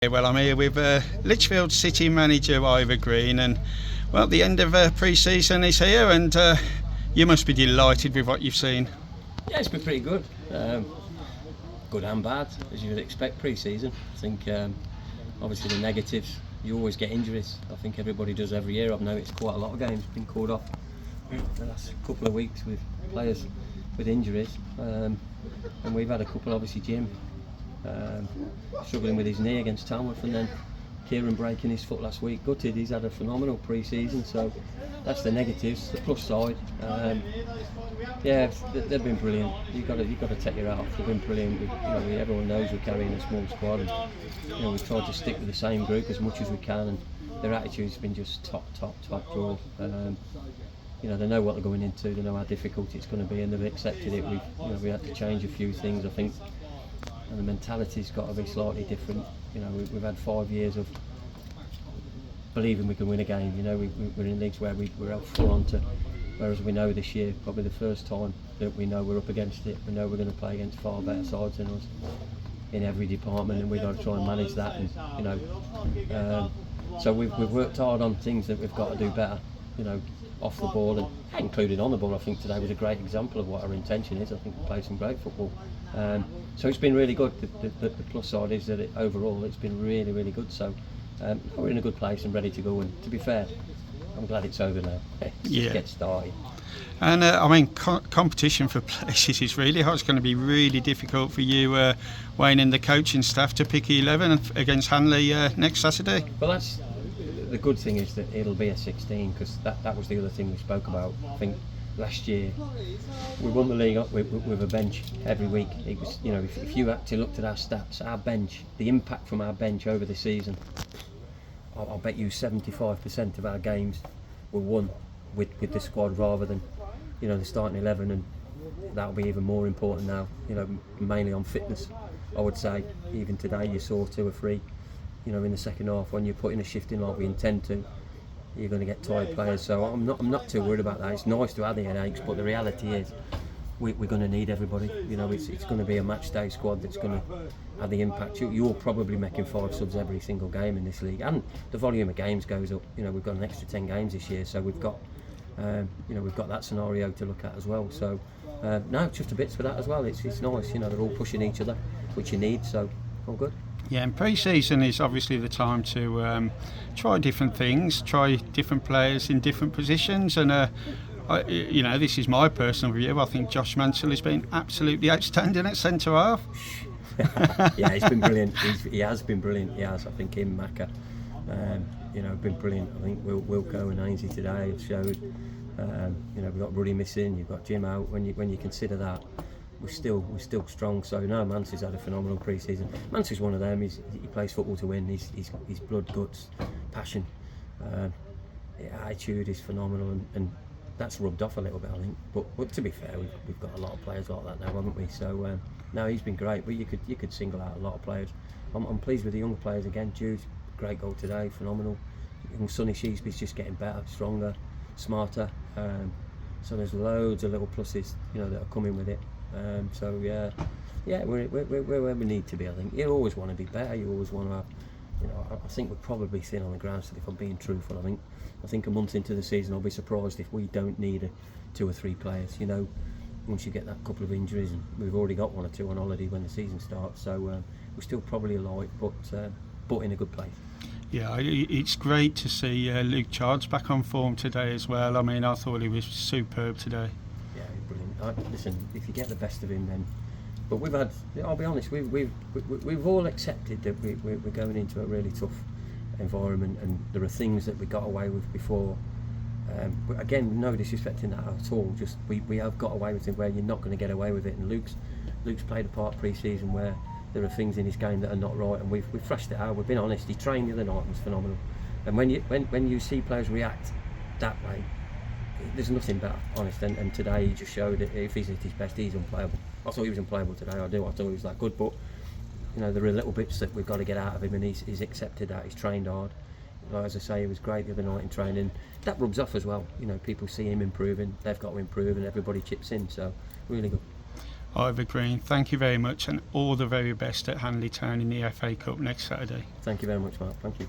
Well, I'm here with Lichfield City manager Ivor, and well, the end of pre-season is here, and you must be delighted with what you've seen. Yeah, it's been pretty good. Good and bad, as you would expect pre-season. I think obviously the negatives, you always get injuries. I think everybody does every year. I've noticed quite a lot of games been called off the last couple of weeks with players with injuries, and we've had a couple, obviously Jim struggling with his knee against Tamworth, and then Kieran breaking his foot last week. Gutted, he's had a phenomenal pre-season, so that's the negatives. The plus side, yeah, they've been brilliant. You've got to take your hat off. They've been brilliant. Everyone knows we're carrying a small squad, and we've tried to stick with the same group as much as we can, and their attitude's been just top draw. They know what they're going into. They know how difficult it's going to be, and they've accepted it. We had to change a few things, I think. And the mentality's got to be slightly different. We've had 5 years of believing we can win a game. We're in leagues where we're out full on to, whereas we know this year, probably the first time that we know we're up against it. We know we're going to play against far better sides than us in every department, and we've got to try and manage that. And so we've worked hard on things that we've got to do better. Off the ball and including on the ball. I think today was a great example of what our intention is. I think we played some great football. So it's been really good. The plus side is that overall it's been really good. So we're in a good place and ready to go. And to be fair, I'm glad it's over now. Just get started. And competition for places is really hard. It's going to be really difficult for you, Wayne, and the coaching staff to pick 11 against Hanley next Saturday. Well, that's the good thing, is that it'll be a 16, because that was the other thing we spoke about. I think last year we won the league up with a bench every week. It was, if you actually looked at our stats, our bench, the impact from our bench over the season, I'll bet you 75% of our games were won with the squad rather than the starting 11, and that'll be even more important now. Mainly on fitness, I would say. Even today you saw 2 or 3 in the second half. When you're putting a shift in like we intend to, you're going to get tired players. So I'm not too worried about that. It's nice to have the headaches, but the reality is we're going to need everybody. It's going to be a match day squad that's going to have the impact. You're probably making 5 subs every single game in this league, and the volume of games goes up. We've got an extra 10 games this year, so we've got that scenario to look at as well. So no, just a bits for that as well. It's nice. They're all pushing each other, which you need. So all good. Yeah, and pre-season is obviously the time to try different things, try different players in different positions, and this is my personal view. I think Josh Mansell has been absolutely outstanding at centre half. Yeah, he's been brilliant. He has been brilliant. He has. I think him, Macca, been brilliant. I think Wilco and Ainsley today have showed. We've got Ruddy missing. You've got Jim out. When you consider that, we're still strong. So no, Mansell's had a phenomenal pre-season. Mansell's one of them. He plays football to win. He's blood, guts, passion. Attitude is phenomenal, and that's rubbed off a little bit, I think. But to be fair, we've got a lot of players like that now, haven't we? So no, he's been great. But you could single out a lot of players. I'm pleased with the younger players again. Jude, great goal today, phenomenal. Young Sonny Sheesby's just getting better, stronger, smarter. So there's loads of little pluses, that are coming with it. So yeah, we're where we need to be. I think you always want to be better. You always want to have, I think we're probably thin on the ground. So if I'm being truthful, I think a month into the season, I'll be surprised if we don't need 2 or 3 players. Once you get that couple of injuries, and we've already got 1 or 2 on holiday when the season starts. So we're still probably light, but in a good place. Yeah, it's great to see Luke Chard's back on form today as well. I thought he was superb today. Yeah, brilliant. Listen, if you get the best of him, then. But we've had. I'll be honest. We've all accepted that we're going into a really tough environment, and there are things that we got away with before. But again, no disrespecting that at all. Just we have got away with it where you're not going to get away with it. And Luke's played a part pre-season where there are things in his game that are not right, and we've thrashed it out. We've been honest. He trained the other night and was phenomenal. And when you see players react that way, there's nothing better, honest. And today he just showed it. If he's at his best, he's unplayable. I thought he was unplayable today. I thought he was that good, but there are little bits that we've got to get out of him, and he's accepted that. He's trained hard. As I say, he was great the other night in training. That rubs off as well. People see him improving. They've got to improve, and everybody chips in. So really good. Ivor Green, thank you very much, and all the very best at Hanley Town in the FA Cup next Saturday. Thank you very much, Mark. Thank you.